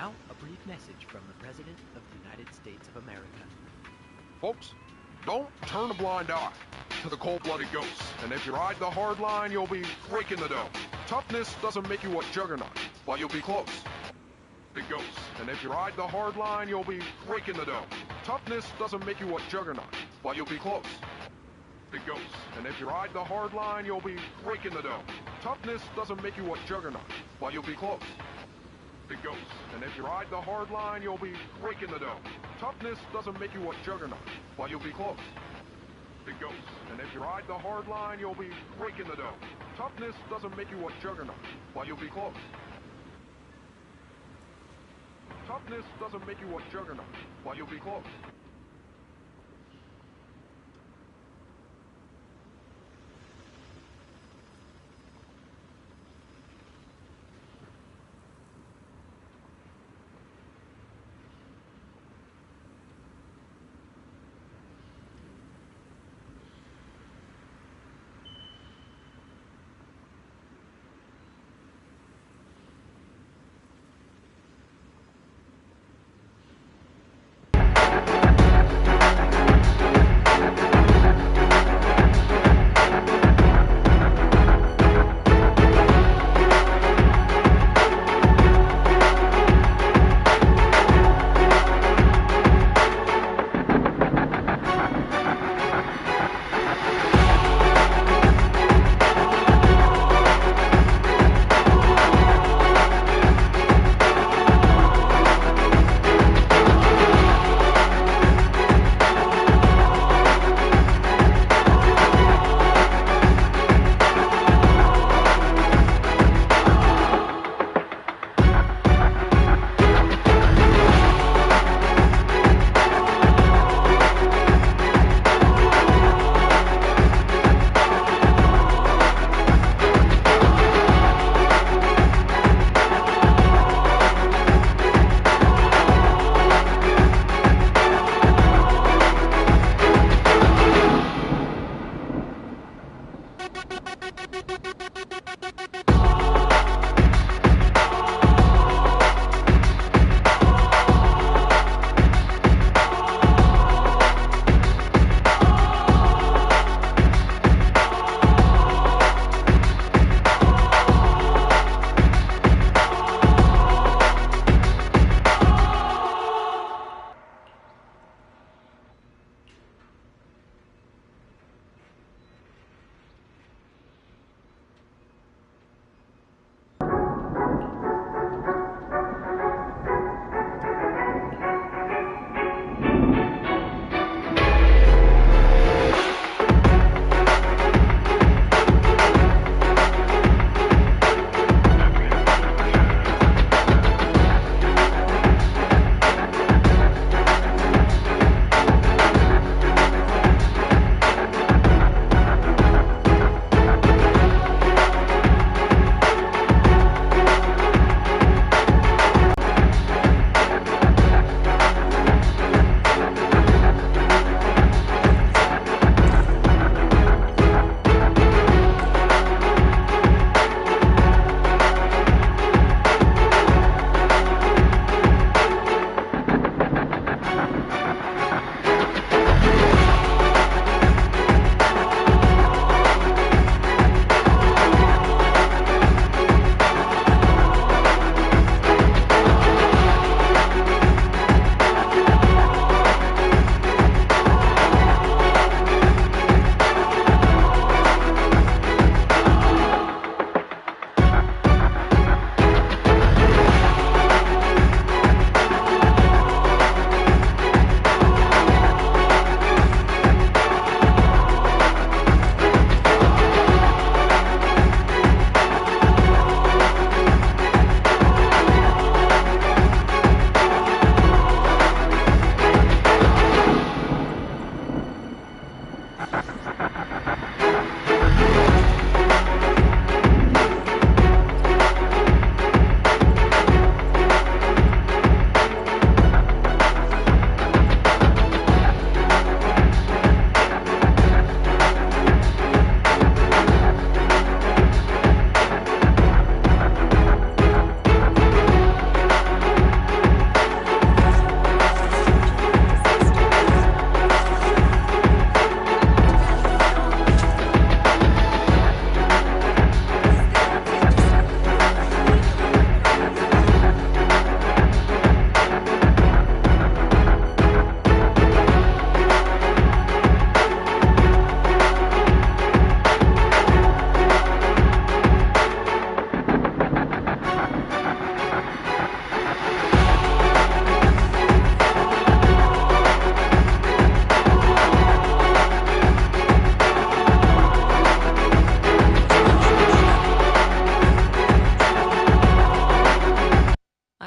Now, a brief message from the President of the United States of America. Folks, don't turn a blind eye to the cold-blooded ghosts. And if you ride the hard line, you'll be breaking the dough. Toughness doesn't make you a juggernaut, but you'll be close. The ghosts. And if you ride the hard line, you'll be breaking the dough. Toughness doesn't make you a juggernaut, but you'll be close. The ghosts. And if you ride the hard line, you'll be breaking the dough. Toughness doesn't make you a juggernaut, but you'll be close. The ghosts. And if you ride the hard line, you'll be breaking the dough. Toughness doesn't make you a juggernaut, but you'll be close. The ghosts. And if you ride the hard line, you'll be breaking the dough. Toughness doesn't make you a juggernaut, but you'll be close. Toughness doesn't make you a juggernaut, but you'll be close.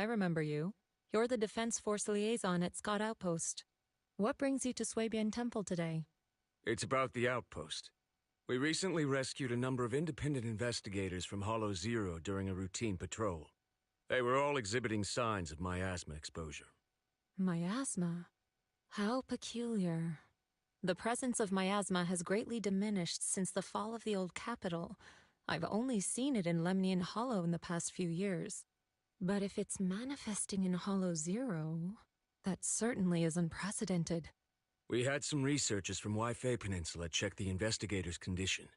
I remember you. You're the Defense Force Liaison at Scott Outpost. What brings you to Swabian Temple today? It's about the outpost. We recently rescued a number of independent investigators from Hollow Zero during a routine patrol. They were all exhibiting signs of miasma exposure. Miasma? How peculiar. The presence of miasma has greatly diminished since the fall of the old capital. I've only seen it in Lemnian Hollow in the past few years. But if it's manifesting in Hollow Zero, that certainly is unprecedented. We had some researchers from Yifei Peninsula check the investigator's condition.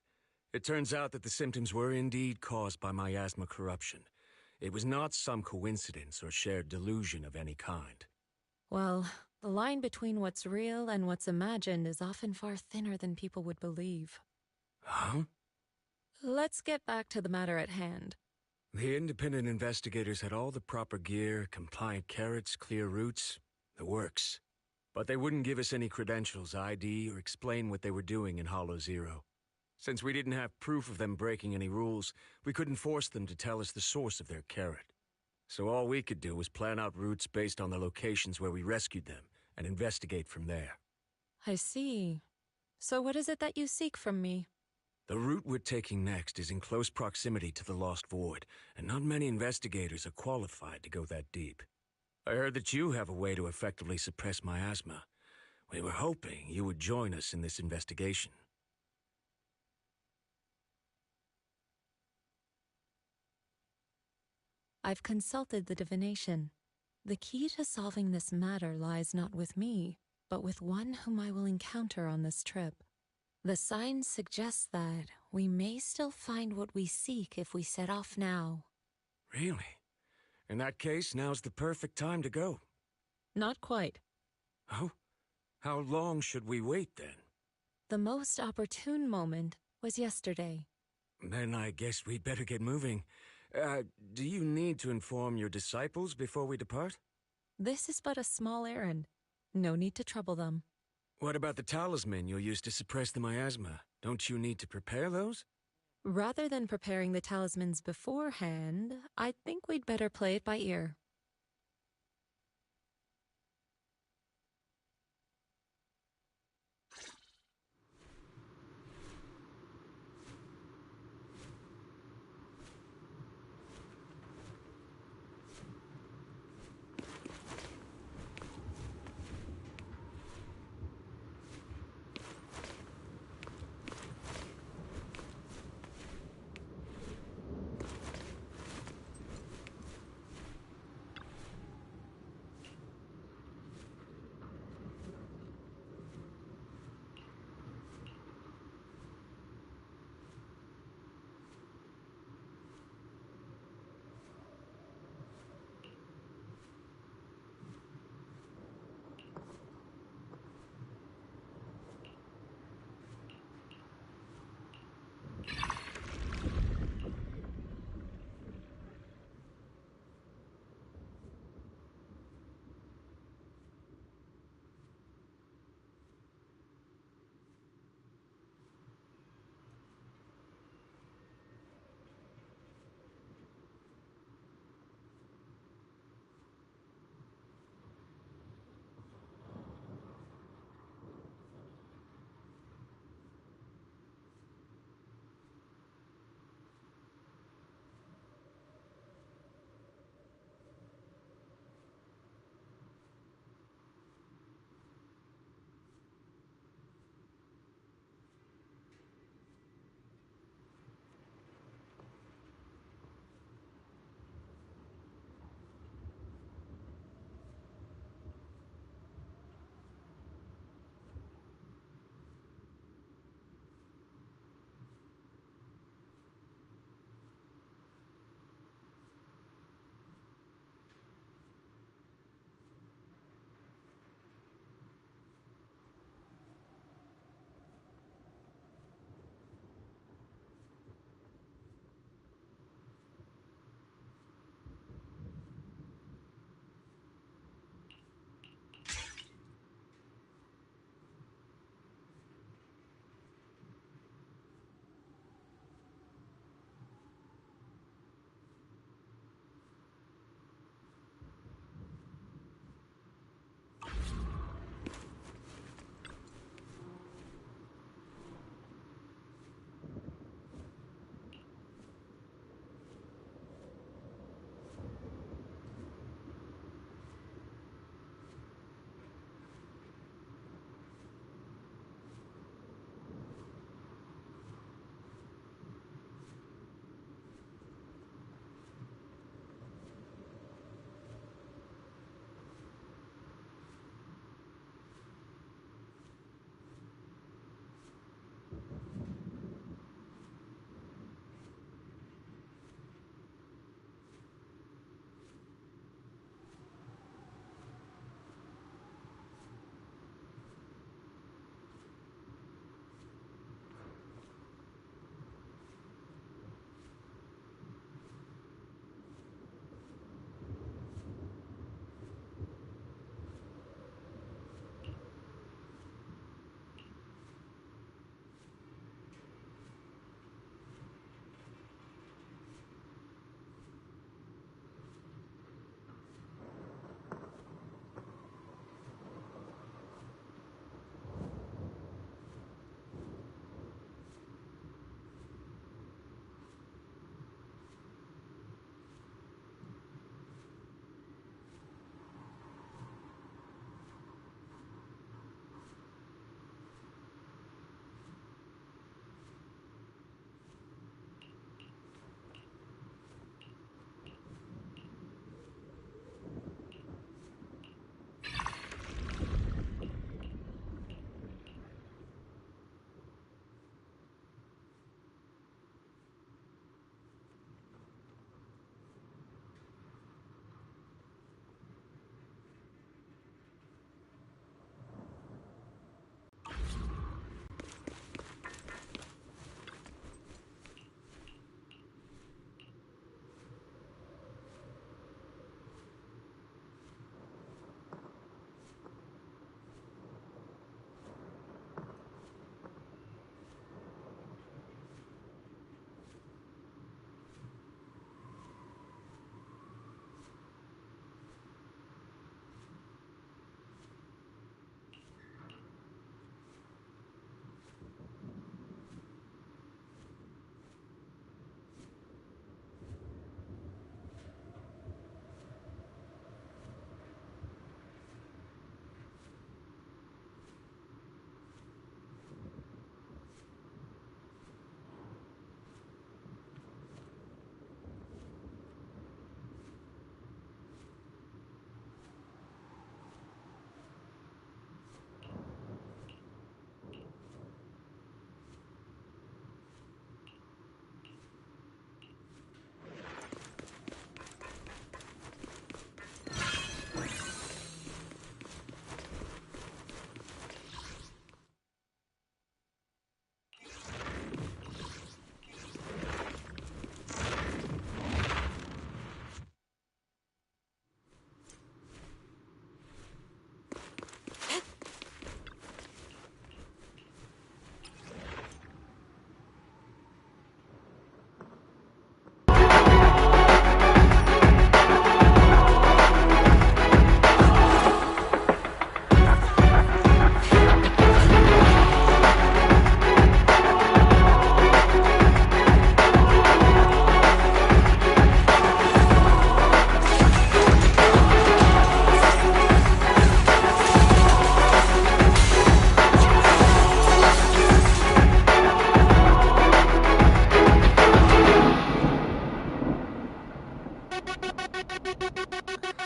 It turns out that the symptoms were indeed caused by miasma corruption. It was not some coincidence or shared delusion of any kind. Well, the line between what's real and what's imagined is often far thinner than people would believe. Huh? Let's get back to the matter at hand. The independent investigators had all the proper gear, compliant carrots, clear routes, the works. But they wouldn't give us any credentials, ID, or explain what they were doing in Hollow Zero. Since we didn't have proof of them breaking any rules, we couldn't force them to tell us the source of their carrot. So all we could do was plan out routes based on the locations where we rescued them, and investigate from there. I see. So what is it that you seek from me? The route we're taking next is in close proximity to the Lost Void, and not many investigators are qualified to go that deep. I heard that you have a way to effectively suppress miasma. We were hoping you would join us in this investigation. I've consulted the divination. The key to solving this matter lies not with me, but with one whom I will encounter on this trip. The signs suggest that we may still find what we seek if we set off now. Really? In that case, now's the perfect time to go. Not quite. Oh? How long should we wait, then? The most opportune moment was yesterday. Then I guess we'd better get moving. Do you need to inform your disciples before we depart? This is but a small errand. No need to trouble them. What about the talisman you'll use to suppress the miasma? Don't you need to prepare those? Rather than preparing the talismans beforehand, I think we'd better play it by ear.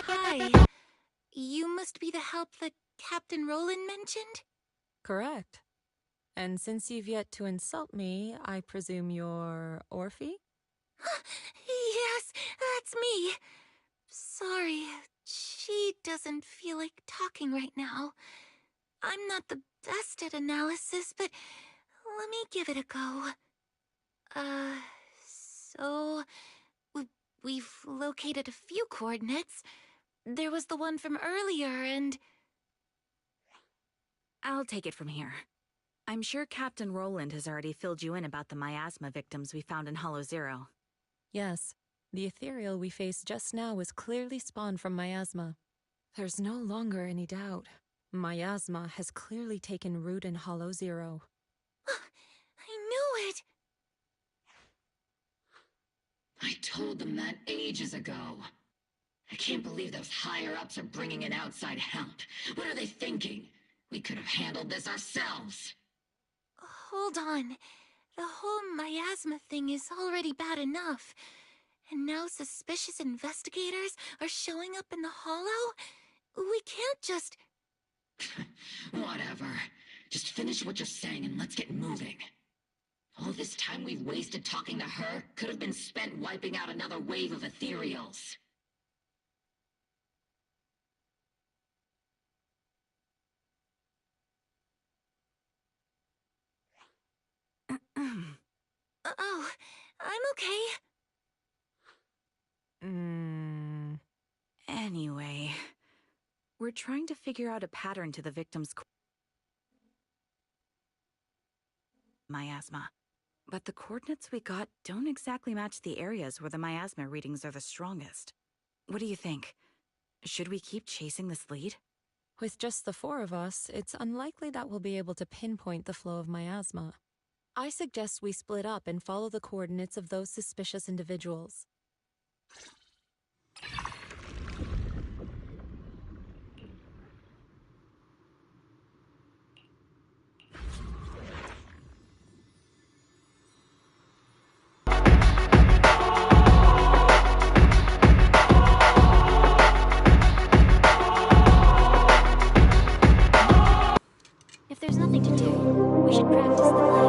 Hi. You must be the help that Captain Roland mentioned? Correct. And since you've yet to insult me, I presume you're Orphe? Yes, that's me. Sorry, she doesn't feel like talking right now. I'm not the best at analysis, but let me give it a go. So... We've located a few coordinates. There was the one from earlier, and... I'll take it from here. I'm sure Captain Roland has already filled you in about the miasma victims we found in Hollow Zero. Yes. The ethereal we faced just now was clearly spawned from miasma. There's no longer any doubt. Miasma has clearly taken root in Hollow Zero. I knew it! I told them that ages ago. I can't believe those higher-ups are bringing in outside help. What are they thinking? We could have handled this ourselves. Hold on. The whole miasma thing is already bad enough. And now suspicious investigators are showing up in the Hollow? We can't just... Whatever. Just finish what you're saying and let's get moving. All this time we've wasted talking to her could have been spent wiping out another wave of ethereals. Oh, I'm okay. Anyway, we're trying to figure out a pattern to the victim's miasma. But the coordinates we got don't exactly match the areas where the miasma readings are the strongest. What do you think? Should we keep chasing this lead? With just the four of us, it's unlikely that we'll be able to pinpoint the flow of miasma. I suggest we split up and follow the coordinates of those suspicious individuals. If there's nothing to do, we should practice the blade.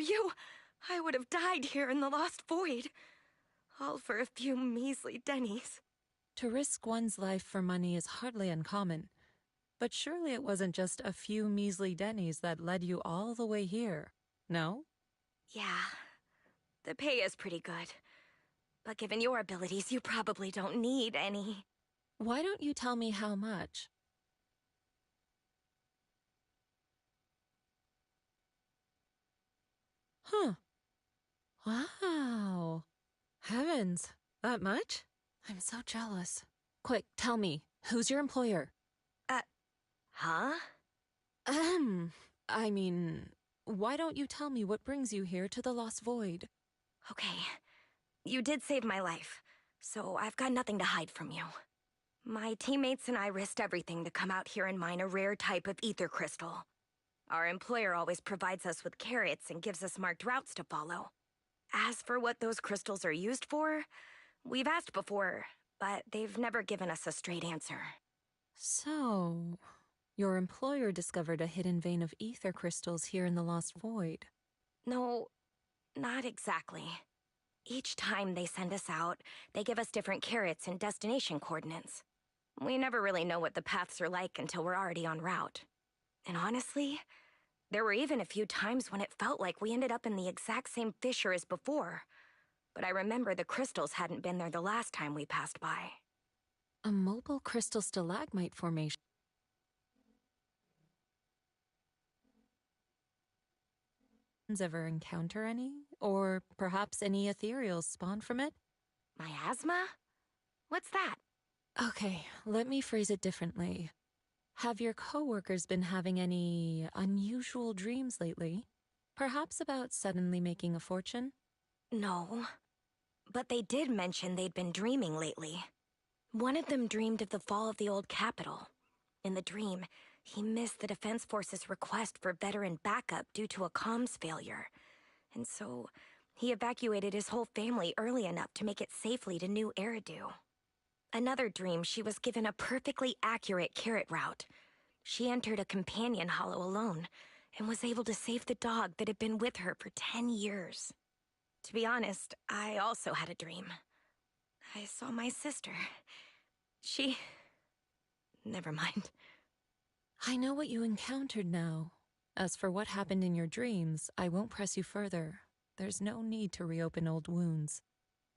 you, I would have died here in the Lost Void. All for a few measly dennies. To risk one's life for money is hardly uncommon. But surely it wasn't just a few measly dennies that led you all the way here, no? Yeah, the pay is pretty good. But given your abilities, you probably don't need any. Why don't you tell me how much? Huh. Wow. Heavens, that much? I'm so jealous. Quick, tell me, who's your employer? Huh? I mean, why don't you tell me what brings you here to the Lost Void? Okay, you did save my life, so I've got nothing to hide from you. My teammates and I risked everything to come out here and mine a rare type of ether crystal. Our employer always provides us with carrots and gives us marked routes to follow. As for what those crystals are used for, we've asked before, but they've never given us a straight answer. So, your employer discovered a hidden vein of ether crystals here in the Lost Void. No, not exactly. Each time they send us out, they give us different carrots and destination coordinates. We never really know what the paths are like until we're already en route. And honestly, there were even a few times when it felt like we ended up in the exact same fissure as before. But I remember the crystals hadn't been there the last time we passed by. A mobile crystal stalagmite formation. Ever encounter any? Or perhaps any ethereals spawn from it? Miasma? What's that? Okay, let me phrase it differently. Have your coworkers been having any unusual dreams lately? Perhaps about suddenly making a fortune? No. But they did mention they'd been dreaming lately. One of them dreamed of the fall of the old capital. In the dream, he missed the Defense Force's request for veteran backup due to a comms failure. And so, he evacuated his whole family early enough to make it safely to New Eridu. Another dream, she was given a perfectly accurate carrot route. She entered a companion hollow alone, and was able to save the dog that had been with her for 10 years. To be honest, I also had a dream. I saw my sister. Never mind. I know what you encountered now. As for what happened in your dreams, I won't press you further. There's no need to reopen old wounds.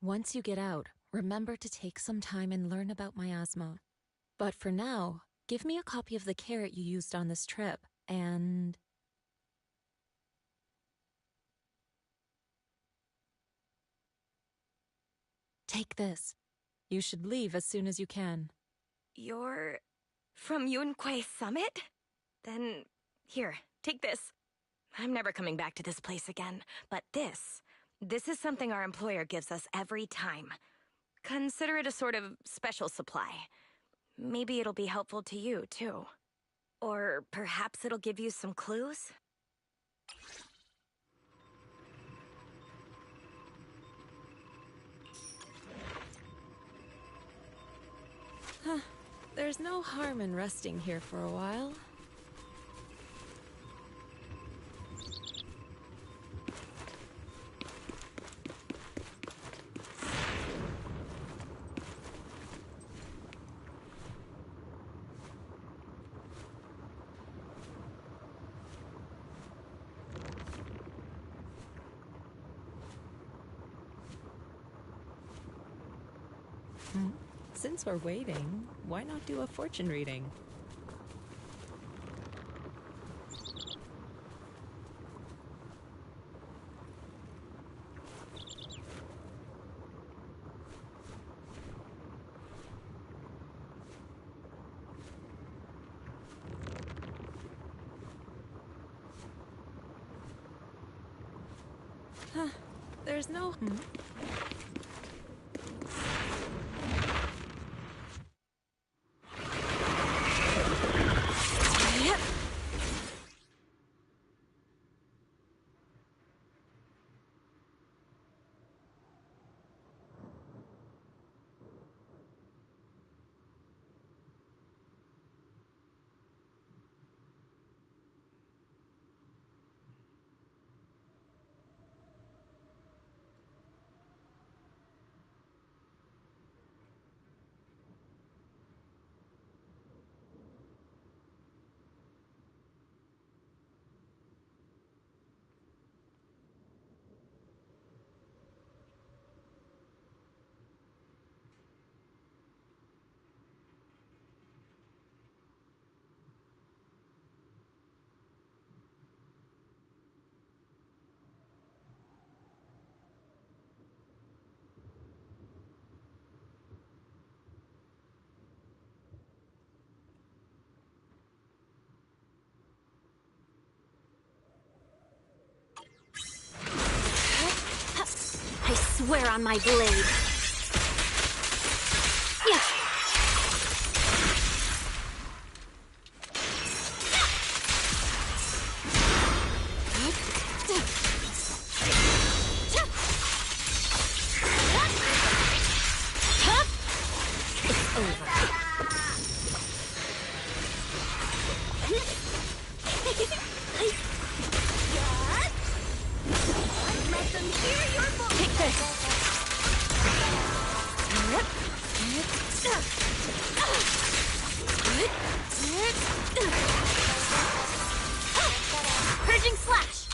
Once you get out, remember to take some time and learn about miasma. But for now, give me a copy of the carrot you used on this trip, and... take this. You should leave as soon as you can. You're from Yunquay Summit? Then, here, take this. I'm never coming back to this place again, but this is something our employer gives us every time. Consider it a sort of special supply. Maybe it'll be helpful to you, too. Or perhaps it'll give you some clues? There's no harm in resting here for a while. Since we're waiting, why not do a fortune reading? There's no... swear on my blade. Yeah. Purging slash.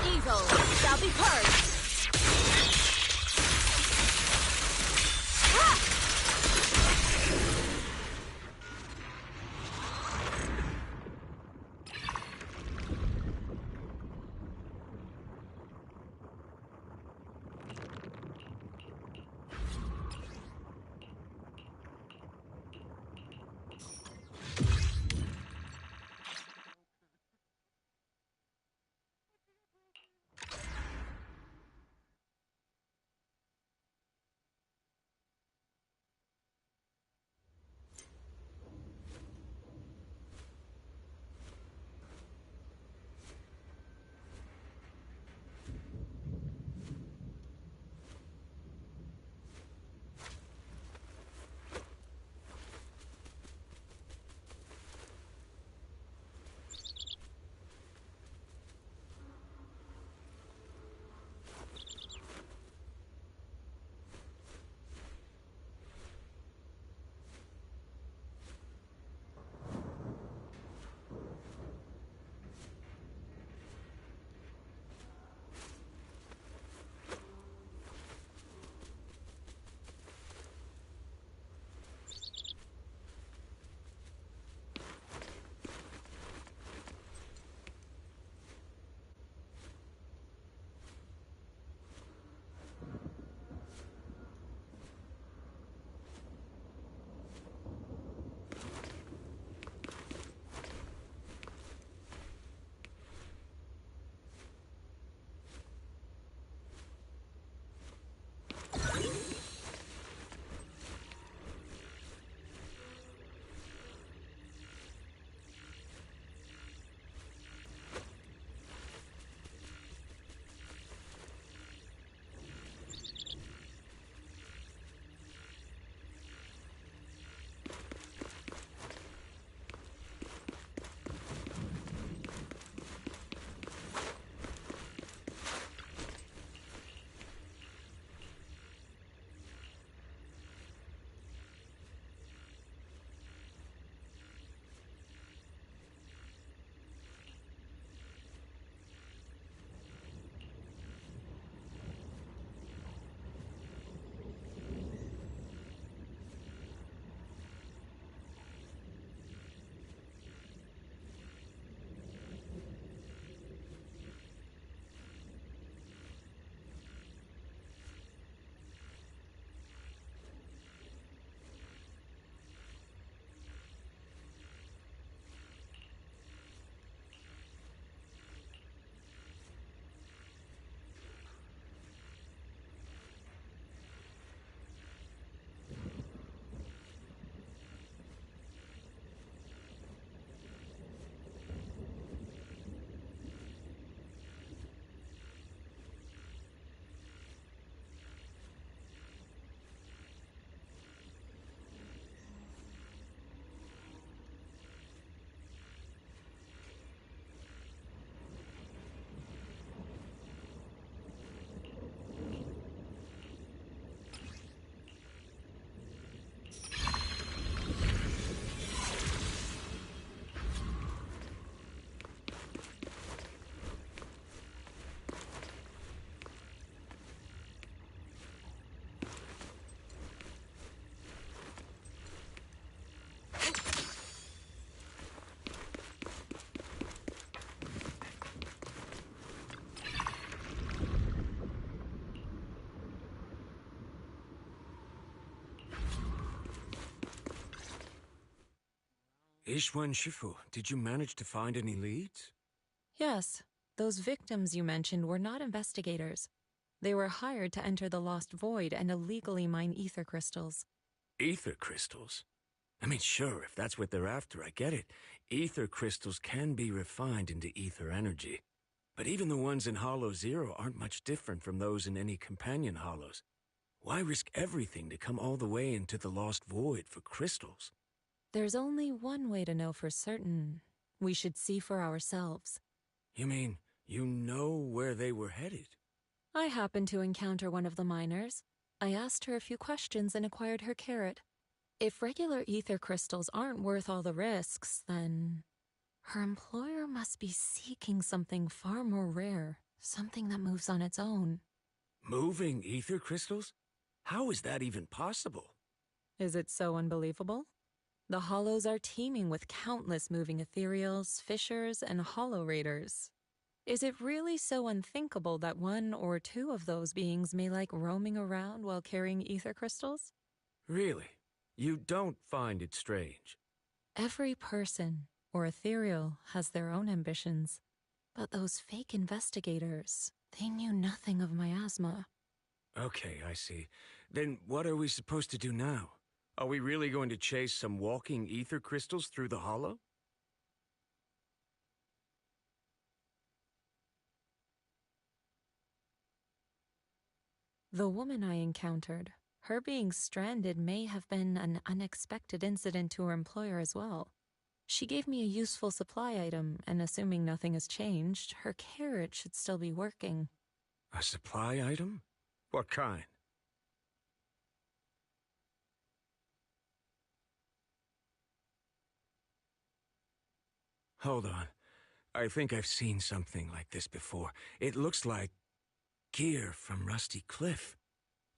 Evil shall be purged. YiXuan Shifu, did you manage to find any leads? Yes, those victims you mentioned were not investigators. They were hired to enter the Lost Void and illegally mine ether crystals. Ether crystals? I mean, sure, if that's what they're after, I get it. Ether crystals can be refined into ether energy. But even the ones in Hollow Zero aren't much different from those in any companion hollows. Why risk everything to come all the way into the Lost Void for crystals? There's only one way to know for certain. We should see for ourselves. You mean, you know where they were headed? I happened to encounter one of the miners. I asked her a few questions and acquired her carrot. If regular ether crystals aren't worth all the risks, then her employer must be seeking something far more rare, something that moves on its own. Moving ether crystals? How is that even possible? Is it so unbelievable? The hollows are teeming with countless moving ethereals, fissures, and hollow raiders. Is it really so unthinkable that one or two of those beings may like roaming around while carrying ether crystals? Really? You don't find it strange? Every person, or ethereal, has their own ambitions. But those fake investigators, they knew nothing of miasma. Okay, I see. Then what are we supposed to do now? Are we really going to chase some walking ether crystals through the hollow? The woman I encountered, her being stranded may have been an unexpected incident to her employer as well. She gave me a useful supply item, and assuming nothing has changed, her carrot should still be working. A supply item? What kind? Hold on. I think I've seen something like this before. It looks like gear from Rusty Cliff.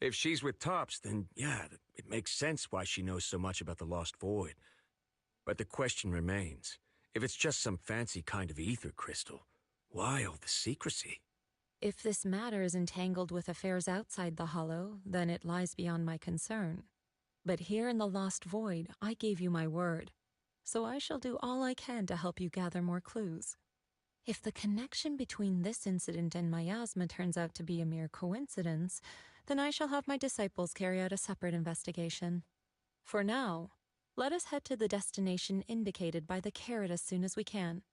If she's with Tops, then yeah, it makes sense why she knows so much about the Lost Void. But the question remains, if it's just some fancy kind of ether crystal, why all the secrecy? If this matter is entangled with affairs outside the Hollow, then it lies beyond my concern. But here in the Lost Void, I gave you my word. So I shall do all I can to help you gather more clues. If the connection between this incident and miasma turns out to be a mere coincidence, then I shall have my disciples carry out a separate investigation. For now, let us head to the destination indicated by the carrot as soon as we can.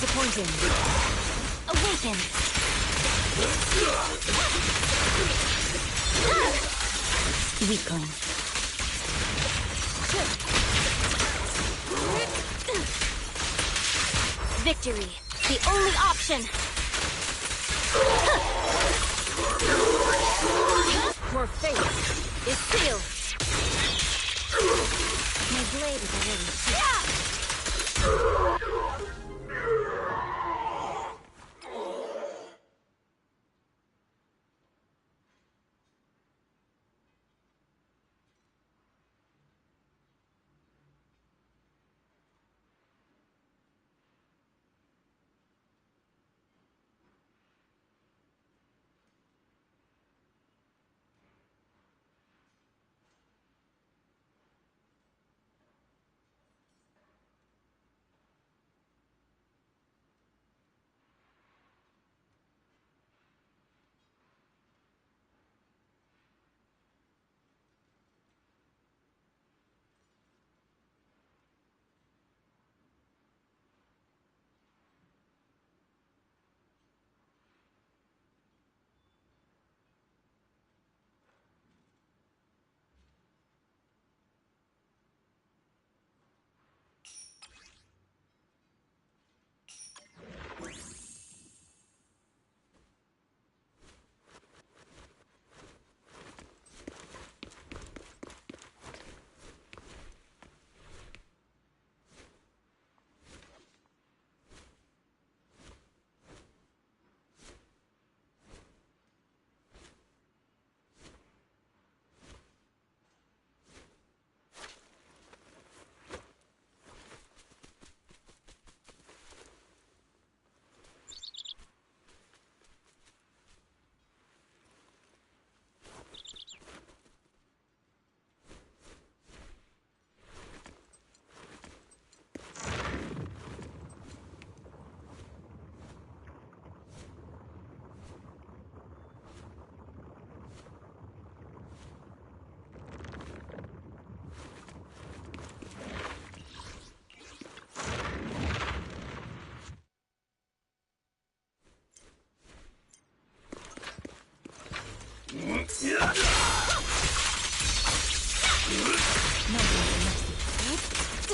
disappointing. Awaken! Weakling. Victory, the only option! Your fate is sealed! My blade is already...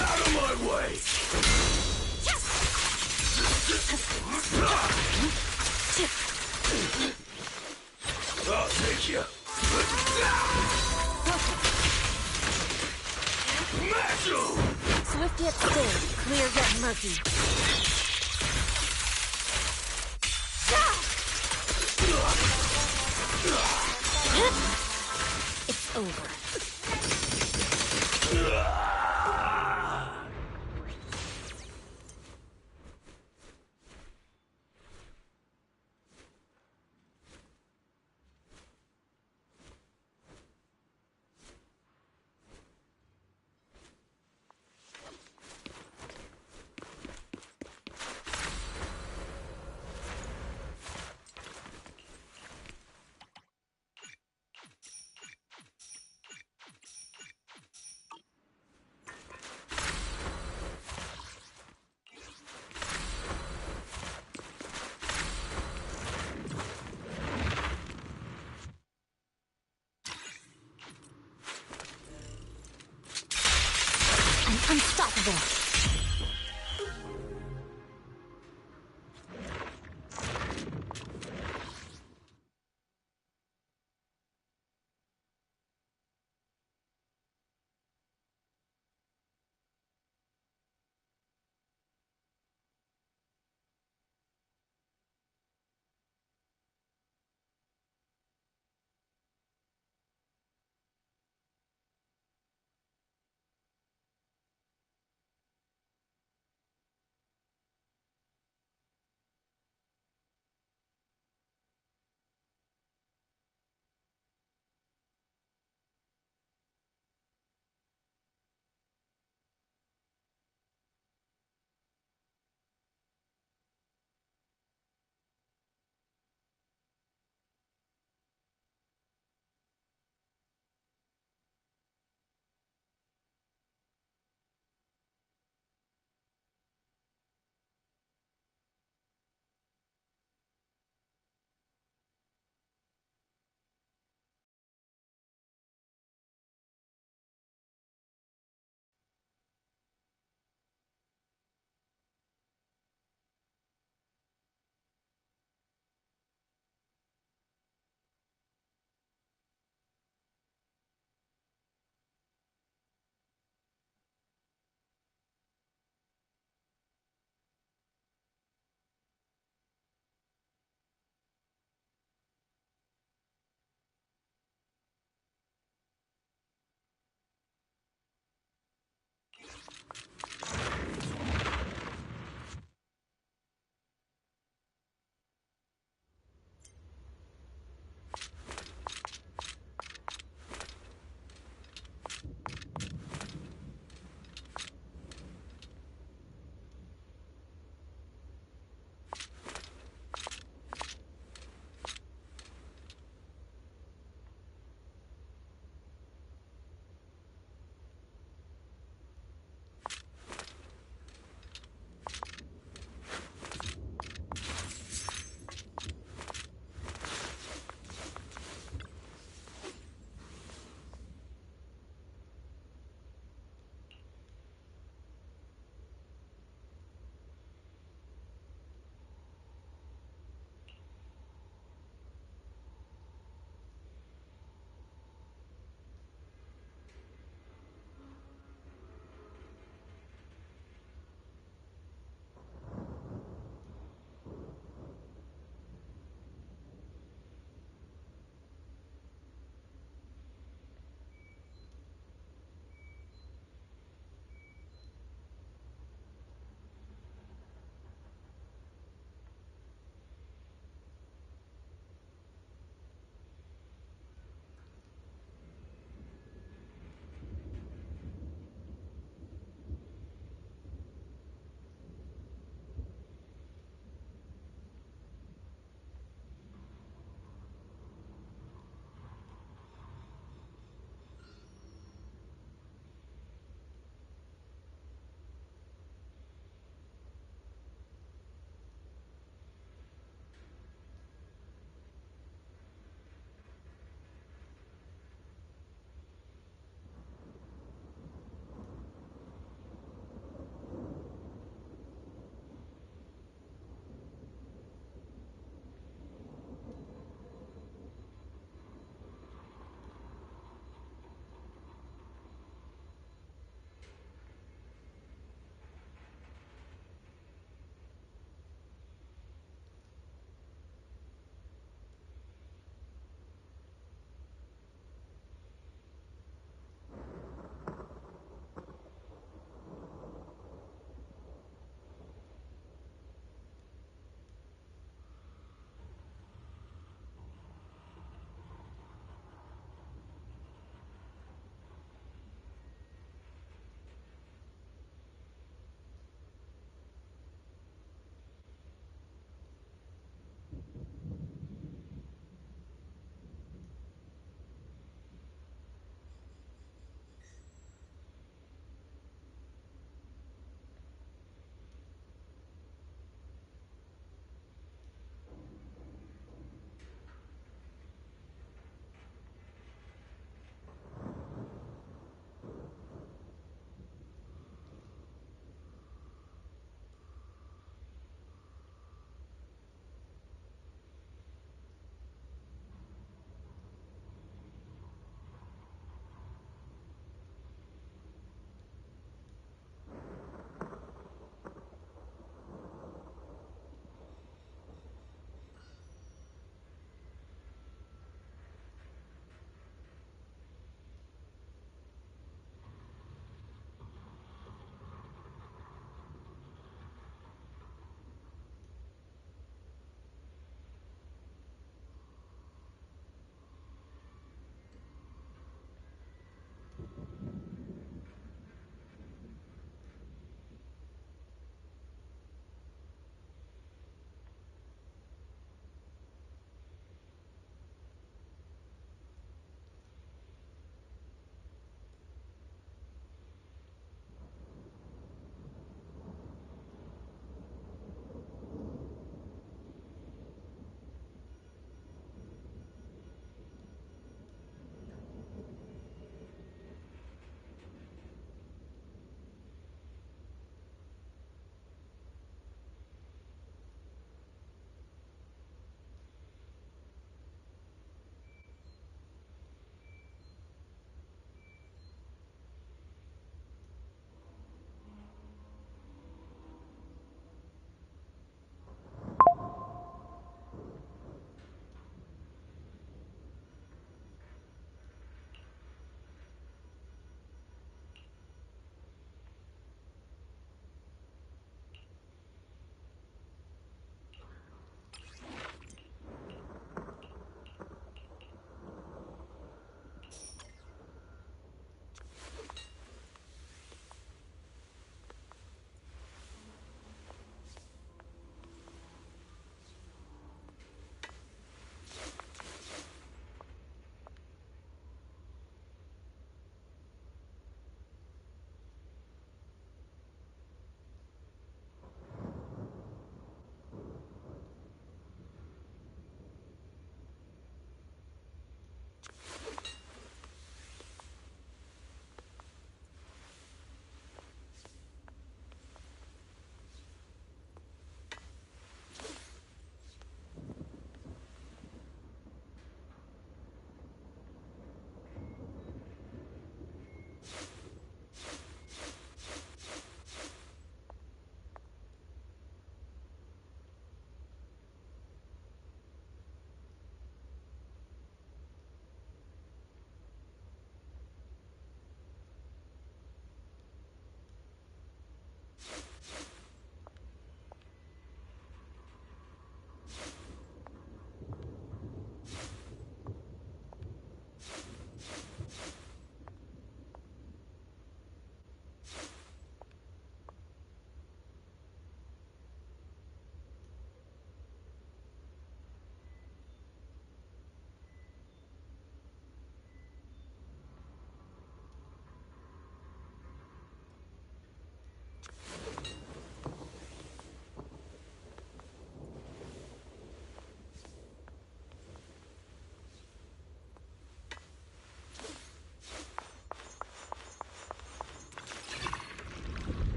Out of my way! I'll take you. Swift yet still, clear yet murky. It's over. Unstoppable!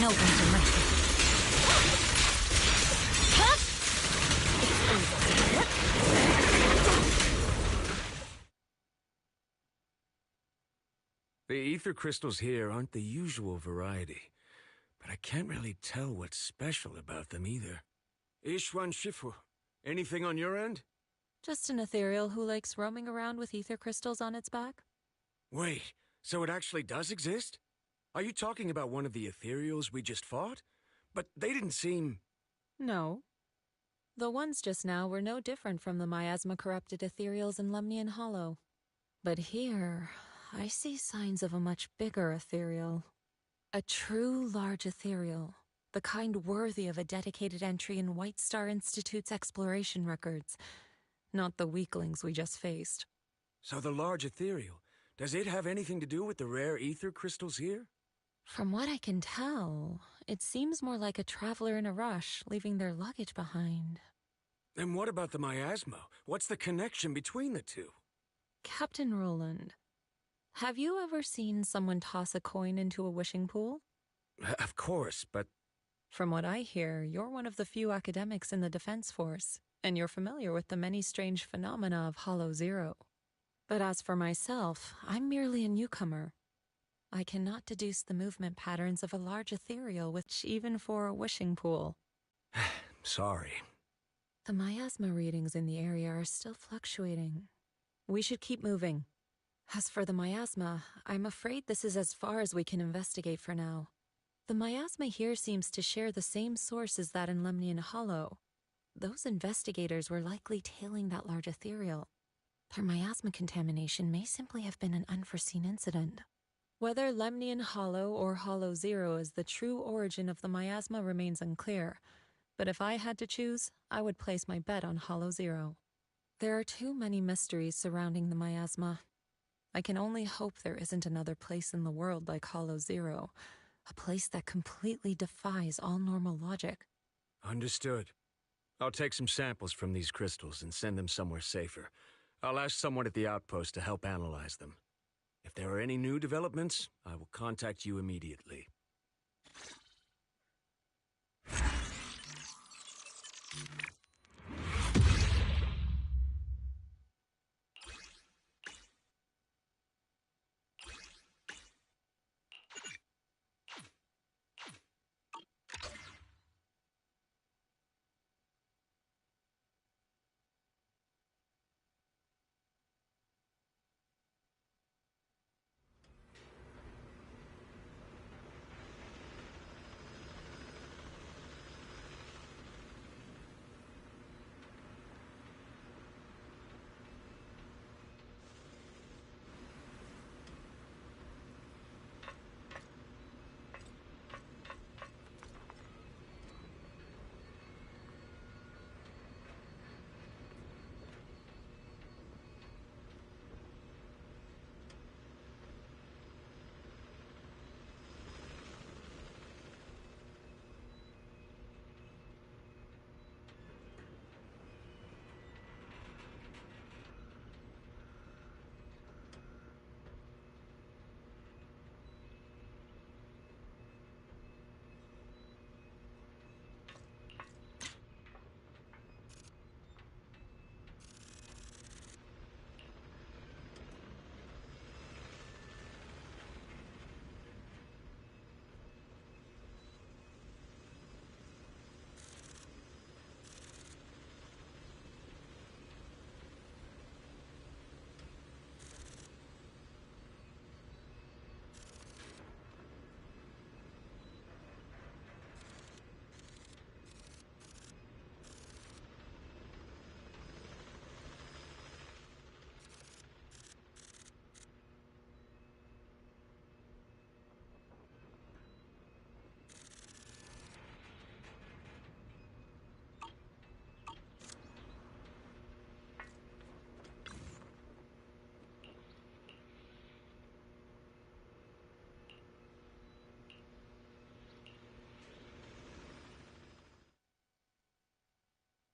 no room for mercy. Huh? It's over. The ether crystals here aren't the usual variety, but I can't really tell what's special about them either. YiXuan Shifu, anything on your end? Just an ethereal who likes roaming around with ether crystals on its back. Wait, so it actually does exist? Are you talking about one of the ethereals we just fought? But they didn't seem... No. The ones just now were no different from the miasma-corrupted ethereals in Lemnian Hollow. But here, I see signs of a much bigger ethereal. A true large ethereal, the kind worthy of a dedicated entry in White Star Institute's exploration records, not the weaklings we just faced. So the large ethereal, does it have anything to do with the rare ether crystals here? From what I can tell, it seems more like a traveler in a rush, leaving their luggage behind. Then what about the miasma? What's the connection between the two? Captain Roland, have you ever seen someone toss a coin into a wishing pool? Of course, but... From what I hear, you're one of the few academics in the Defense Force, and you're familiar with the many strange phenomena of Hollow Zero. But as for myself, I'm merely a newcomer. I cannot deduce the movement patterns of a large ethereal, which even for a wishing pool. Sorry. The miasma readings in the area are still fluctuating. We should keep moving. As for the miasma, I'm afraid this is as far as we can investigate for now. The miasma here seems to share the same source as that in Lemnian Hollow. Those investigators were likely tailing that large ethereal. Their miasma contamination may simply have been an unforeseen incident. Whether Lemnian Hollow or Hollow Zero is the true origin of the miasma remains unclear, but if I had to choose, I would place my bet on Hollow Zero. There are too many mysteries surrounding the miasma. I can only hope there isn't another place in the world like Hollow Zero, a place that completely defies all normal logic. Understood. I'll take some samples from these crystals and send them somewhere safer. I'll ask someone at the outpost to help analyze them. If there are any new developments, I will contact you immediately.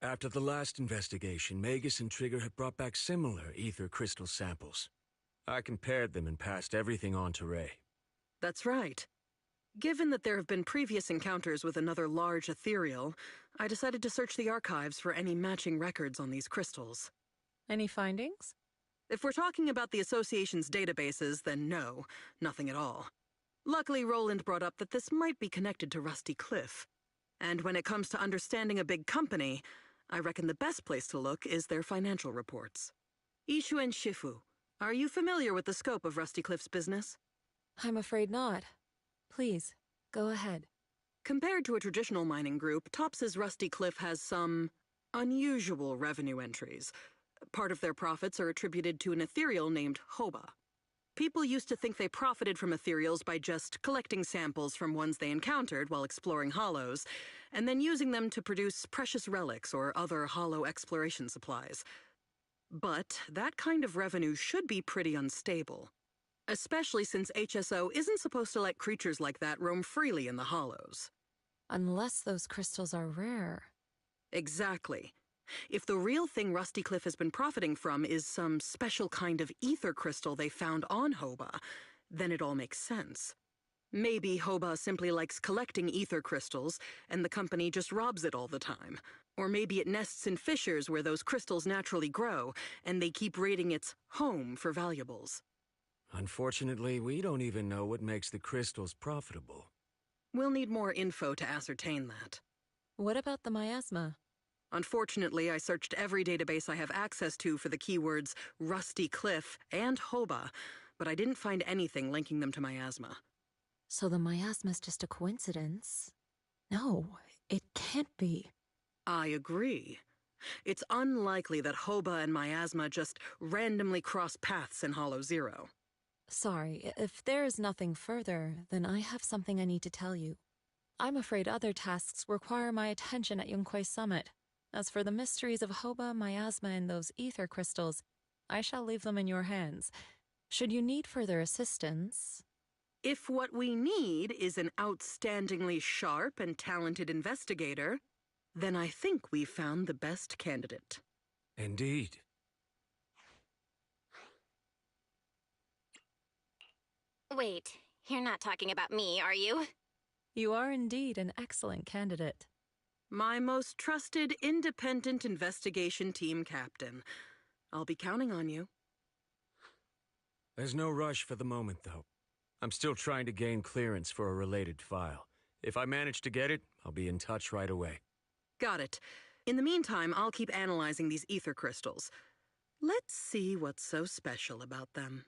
After the last investigation, Magus and Trigger had brought back similar ether crystal samples. I compared them and passed everything on to Ray. That's right. Given that there have been previous encounters with another large ethereal, I decided to search the archives for any matching records on these crystals. Any findings? If we're talking about the Association's databases, then no, nothing at all. Luckily, Roland brought up that this might be connected to Rusty Cliff. And when it comes to understanding a big company, I reckon the best place to look is their financial reports. YiXuan Shifu, are you familiar with the scope of Rusty Cliff's business? I'm afraid not. Please, go ahead. Compared to a traditional mining group, Tops's Rusty Cliff has some unusual revenue entries. Part of their profits are attributed to an ethereal named Hoba. People used to think they profited from ethereals by just collecting samples from ones they encountered while exploring hollows, and then using them to produce precious relics or other hollow exploration supplies. But that kind of revenue should be pretty unstable. Especially since HSO isn't supposed to let creatures like that roam freely in the hollows. Unless those crystals are rare. Exactly. If the real thing Rusty Cliff has been profiting from is some special kind of ether crystal they found on Hoba, then it all makes sense. Maybe Hoba simply likes collecting ether crystals, and the company just robs it all the time. Or maybe it nests in fissures where those crystals naturally grow, and they keep raiding its home for valuables. Unfortunately, we don't even know what makes the crystals profitable. We'll need more info to ascertain that. What about the miasma? Unfortunately, I searched every database I have access to for the keywords Rusty Cliff and Hoba, but I didn't find anything linking them to miasma. So the miasma's just a coincidence? No, it can't be. I agree. It's unlikely that Hoba and miasma just randomly cross paths in Hollow Zero. Sorry, if there is nothing further, then I have something I need to tell you. I'm afraid other tasks require my attention at Yunquei Summit. As for the mysteries of Hoba, miasma, and those ether crystals, I shall leave them in your hands. Should you need further assistance... If what we need is an outstandingly sharp and talented investigator, then I think we've found the best candidate. Indeed. Wait, you're not talking about me, are you? You are indeed an excellent candidate. My most trusted independent investigation team captain. I'll be counting on you. There's no rush for the moment, though. I'm still trying to gain clearance for a related file. If I manage to get it, I'll be in touch right away. Got it. In the meantime, I'll keep analyzing these ether crystals. Let's see what's so special about them.